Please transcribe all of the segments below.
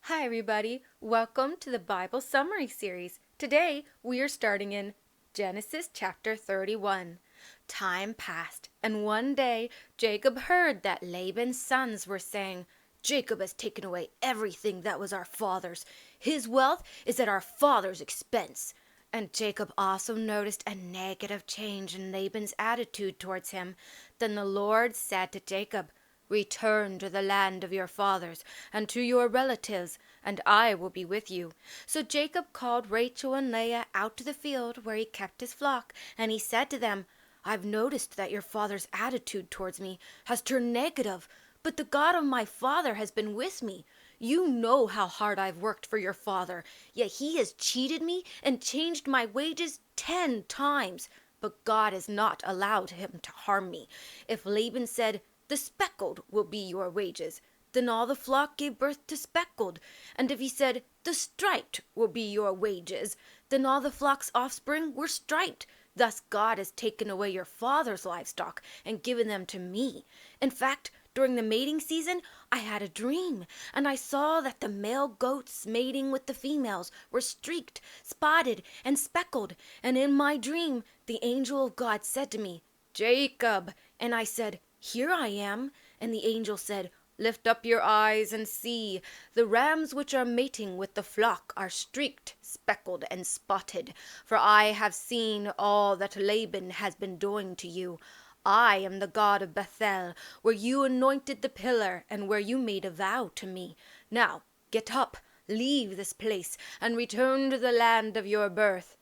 Hi, everybody. Welcome to the Bible Summary Series. Today, we are starting in Genesis chapter 31. Time passed, and one day Jacob heard that Laban's sons were saying, "Jacob has taken away everything that was our father's. His wealth is at our father's expense." And Jacob also noticed a negative change in Laban's attitude towards him. Then the Lord said to Jacob, "Return to the land of your fathers and to your relatives, and I will be with you." So Jacob called Rachel and Leah out to the field where he kept his flock, and he said to them, "I've noticed that your father's attitude towards me has turned negative, but the God of my father has been with me. You know how hard I've worked for your father, yet he has cheated me and changed my wages 10 times. But God has not allowed him to harm me. If Laban said, 'The speckled will be your wages,' then all the flock gave birth to speckled. And if he said, 'The striped will be your wages,' then all the flock's offspring were striped. Thus God has taken away your father's livestock and given them to me. In fact, during the mating season, I had a dream, and I saw that the male goats mating with the females were streaked, spotted, and speckled. And in my dream, the angel of God said to me, 'Jacob.' And I said, 'Here I am.' And the angel said, 'Lift up your eyes and see. The rams which are mating with the flock are streaked, speckled, and spotted. For I have seen all that Laban has been doing to you. I am the God of Bethel, where you anointed the pillar and where you made a vow to me. Now get up, leave this place, and return to the land of your birth.'"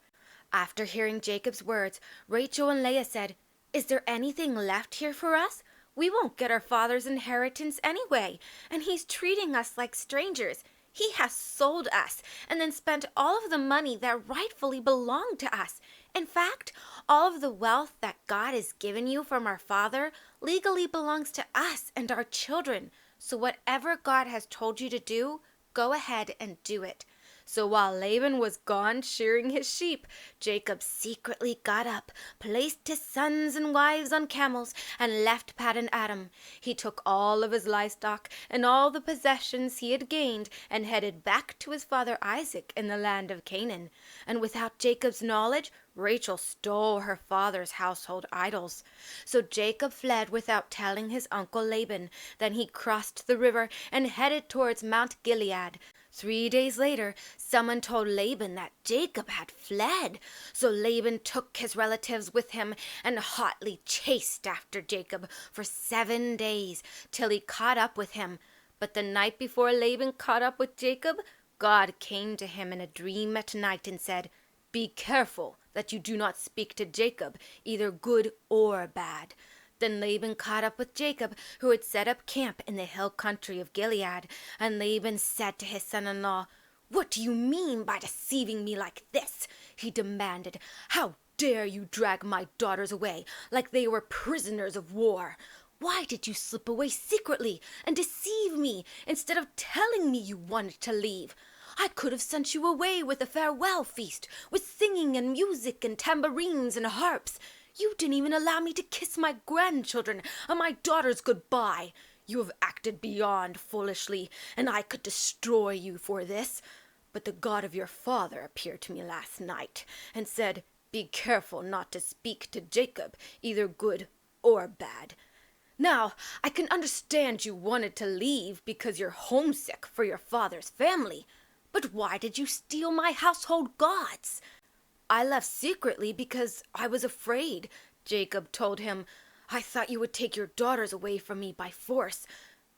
After hearing Jacob's words, Rachel and Leah said, "Is there anything left here for us? We won't get our father's inheritance anyway, and he's treating us like strangers. He has sold us and then spent all of the money that rightfully belonged to us. In fact, all of the wealth that God has given you from our father legally belongs to us and our children. So whatever God has told you to do, go ahead and do it." So while Laban was gone shearing his sheep, Jacob secretly got up, placed his sons and wives on camels, and left Paddan Aram. He took all of his livestock and all the possessions he had gained and headed back to his father Isaac in the land of Canaan. And without Jacob's knowledge, Rachel stole her father's household idols. So Jacob fled without telling his uncle Laban. Then he crossed the river and headed towards Mount Gilead. 3 days later, someone told Laban that Jacob had fled. So Laban took his relatives with him and hotly chased after Jacob for 7 days till he caught up with him. But the night before Laban caught up with Jacob, God came to him in a dream at night and said, "Be careful that you do not speak to Jacob, either good or bad." Then Laban caught up with Jacob, who had set up camp in the hill country of Gilead. And Laban said to his son-in-law, "What do you mean by deceiving me like this?" he demanded. "How dare you drag my daughters away like they were prisoners of war? Why did you slip away secretly and deceive me instead of telling me you wanted to leave? I could have sent you away with a farewell feast, with singing and music and tambourines and harps. You didn't even allow me to kiss my grandchildren and my daughters goodbye. You have acted beyond foolishly, and I could destroy you for this. But the God of your father appeared to me last night and said, 'Be careful not to speak to Jacob, either good or bad.' Now, I can understand you wanted to leave because you're homesick for your father's family. But why did you steal my household gods?" "I left secretly because I was afraid," Jacob told him. "I thought you would take your daughters away from me by force.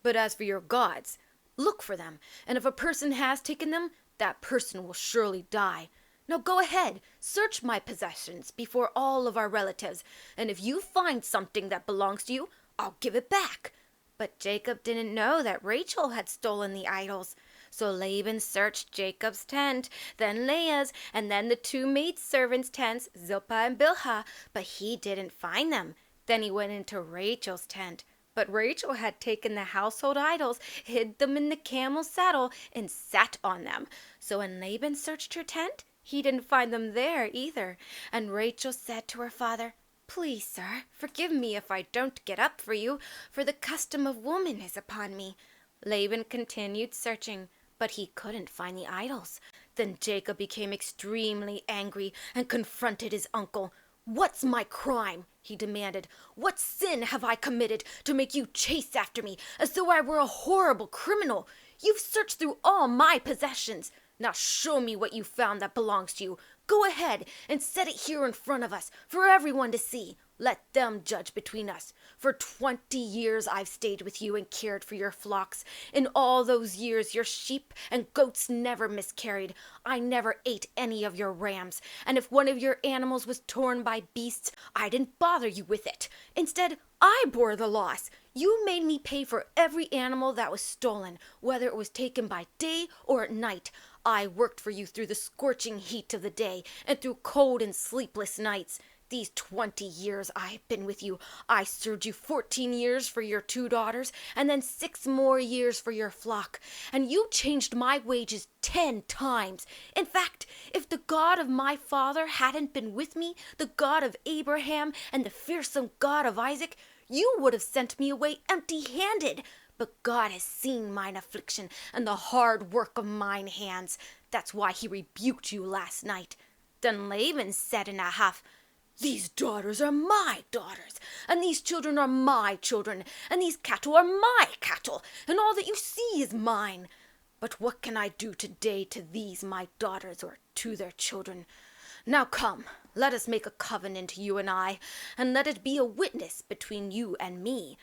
But as for your gods, look for them, and if a person has taken them, that person will surely die. Now go ahead, search my possessions before all of our relatives, and if you find something that belongs to you, I'll give it back." But Jacob didn't know that Rachel had stolen the idols. So Laban searched Jacob's tent, then Leah's, and then the two maidservants' tents, Zilpah and Bilhah, but he didn't find them. Then he went into Rachel's tent. But Rachel had taken the household idols, hid them in the camel's saddle, and sat on them. So when Laban searched her tent, he didn't find them there either. And Rachel said to her father, "Please, sir, forgive me if I don't get up for you, for the custom of woman is upon me." Laban continued searching, but he couldn't find the idols. Then Jacob became extremely angry and confronted his uncle. "What's my crime?" he demanded. "What sin have I committed to make you chase after me as though I were a horrible criminal? You've searched through all my possessions. Now show me what you found that belongs to you. Go ahead and set it here in front of us for everyone to see. Let them judge between us. For 20 years I've stayed with you and cared for your flocks. In all those years your sheep and goats never miscarried. I never ate any of your rams. And if one of your animals was torn by beasts, I didn't bother you with it. Instead, I bore the loss. You made me pay for every animal that was stolen, whether it was taken by day or at night. I worked for you through the scorching heat of the day and through cold and sleepless nights. These 20 years I've been with you, I served you 14 years for your 2 daughters and then 6 more years for your flock. And you changed my wages 10 times. In fact, if the God of my father hadn't been with me, the God of Abraham and the fearsome God of Isaac, you would have sent me away empty-handed. But God has seen mine affliction and the hard work of mine hands. That's why he rebuked you last night." Then Laban said in a huff, "These daughters are my daughters, and these children are my children, and these cattle are my cattle, and all that you see is mine. But what can I do today to these my daughters or to their children? Now come, let us make a covenant, you and I, and let it be a witness between you and me."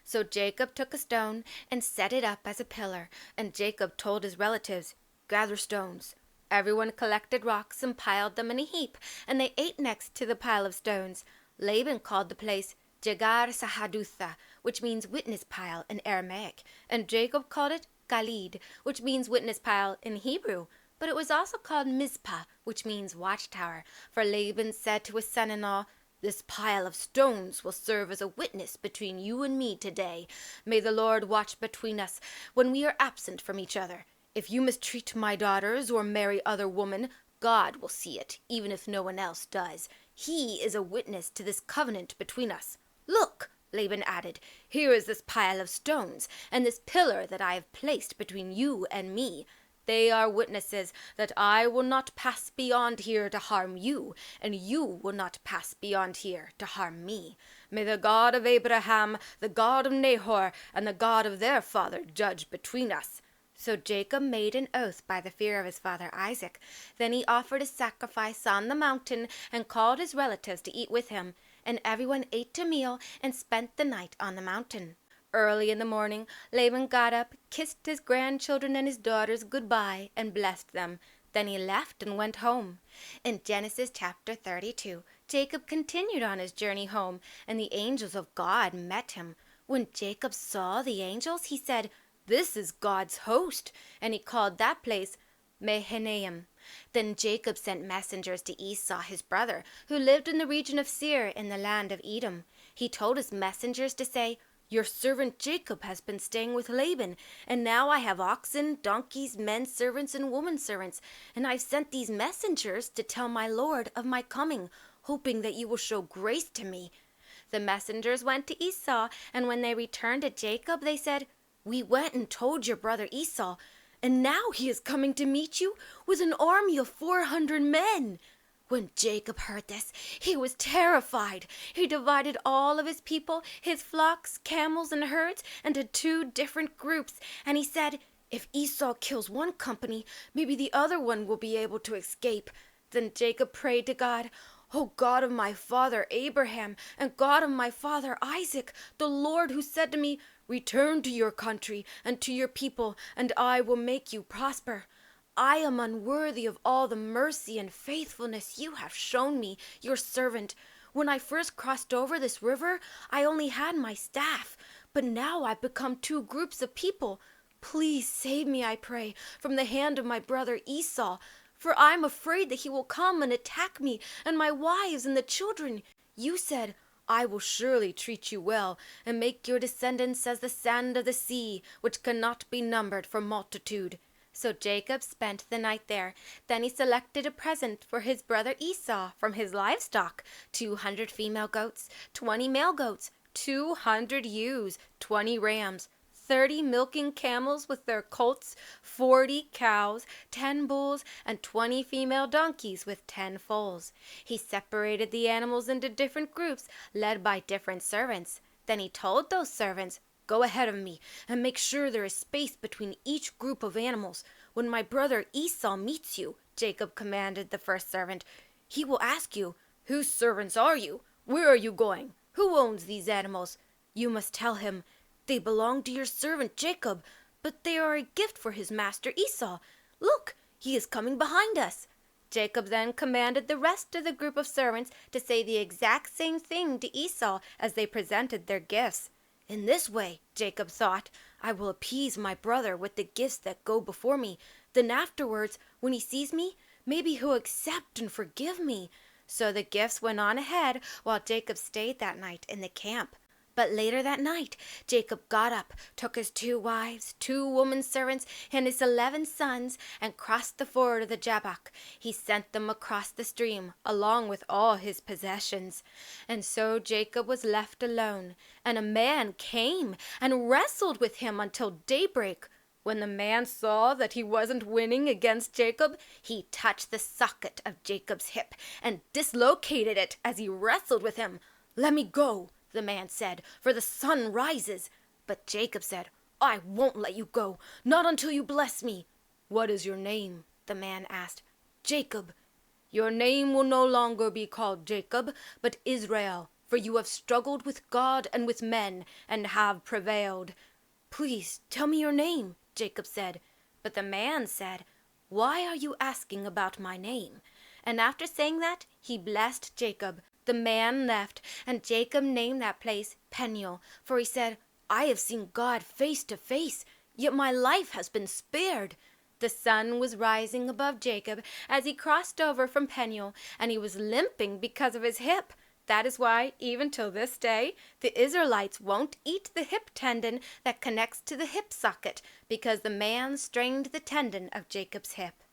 So Jacob took a stone and set it up as a pillar, and Jacob told his relatives, "Gather stones." Everyone collected rocks and piled them in a heap, and they ate next to the pile of stones. Laban called the place Yeager Sahadutha, which means witness pile in Aramaic, and Jacob called it Galid, which means witness pile in Hebrew. But it was also called Mizpah, which means watchtower, for Laban said to his son-in-law, "This pile of stones will serve as a witness between you and me today. May the Lord watch between us when we are absent from each other. If you mistreat my daughters or marry other women, God will see it, even if no one else does. He is a witness to this covenant between us. Look," Laban added, "here is this pile of stones and this pillar that I have placed between you and me. They are witnesses that I will not pass beyond here to harm you, and you will not pass beyond here to harm me. May the God of Abraham, the God of Nahor, and the God of their father judge between us." So Jacob made an oath by the fear of his father Isaac. Then he offered a sacrifice on the mountain and called his relatives to eat with him. And everyone ate a meal and spent the night on the mountain. Early in the morning, Laban got up, kissed his grandchildren and his daughters goodbye, and blessed them. Then he left and went home. In Genesis chapter 32, Jacob continued on his journey home, and the angels of God met him. When Jacob saw the angels, he said, "This is God's host," and he called that place Mahanaim. Then Jacob sent messengers to Esau, his brother, who lived in the region of Seir in the land of Edom. He told his messengers to say, "Your servant Jacob has been staying with Laban, and now I have oxen, donkeys, men servants, and women servants, and I've sent these messengers to tell my lord of my coming, hoping that you will show grace to me." The messengers went to Esau, and when they returned to Jacob, they said, "We went and told your brother Esau, and now he is coming to meet you with an army of 400 men." When Jacob heard this, he was terrified. He divided all of his people, his flocks, camels, and herds, into 2 different groups, and he said, "If Esau kills one company, maybe the other one will be able to escape." Then Jacob prayed to God, "O God of my father Abraham, and God of my father Isaac, the Lord who said to me, 'Return to your country and to your people, and I will make you prosper.' I am unworthy of all the mercy and faithfulness you have shown me, your servant. When I first crossed over this river, I only had my staff, but now I've become 2 groups of people. Please save me, I pray, from the hand of my brother Esau, for I am afraid that he will come and attack me and my wives and the children. You said, 'I will surely treat you well and make your descendants as the sand of the sea, which cannot be numbered for multitude.'" So Jacob spent the night there. Then he selected a present for his brother Esau from his livestock: 200 female goats, 20 male goats, 200 ewes, 20 rams, 30 milking camels with their colts, 40 cows, 10 bulls, and 20 female donkeys with 10 foals. He separated the animals into different groups, led by different servants. Then he told those servants, "Go ahead of me and make sure there is space between each group of animals. When my brother Esau meets you," Jacob commanded the first servant, "he will ask you, 'Whose servants are you? Where are you going? Who owns these animals?' You must tell him, 'They belong to your servant Jacob, but they are a gift for his master Esau. Look, he is coming behind us.'" Jacob then commanded the rest of the group of servants to say the exact same thing to Esau as they presented their gifts. "In this way," Jacob thought, "I will appease my brother with the gifts that go before me. Then afterwards, when he sees me, maybe he'll accept and forgive me." So the gifts went on ahead while Jacob stayed that night in the camp. But later that night, Jacob got up, took his 2 wives, 2 woman servants, and his 11 sons, and crossed the ford of the Jabbok. He sent them across the stream, along with all his possessions. And so Jacob was left alone, and a man came and wrestled with him until daybreak. When the man saw that he wasn't winning against Jacob, he touched the socket of Jacob's hip and dislocated it as he wrestled with him. "Let me go," the man said, "for the sun rises." But Jacob said, "I won't let you go, not until you bless me." "What is your name?" the man asked. "Jacob." "Your name will no longer be called Jacob, but Israel, for you have struggled with God and with men, and have prevailed." "Please tell me your name," Jacob said. But the man said, "Why are you asking about my name?" And after saying that, he blessed Jacob. The man left, and Jacob named that place Peniel, for he said, "I have seen God face to face, yet my life has been spared." The sun was rising above Jacob as he crossed over from Peniel, and he was limping because of his hip. That is why, even till this day, the Israelites won't eat the hip tendon that connects to the hip socket, because the man strained the tendon of Jacob's hip.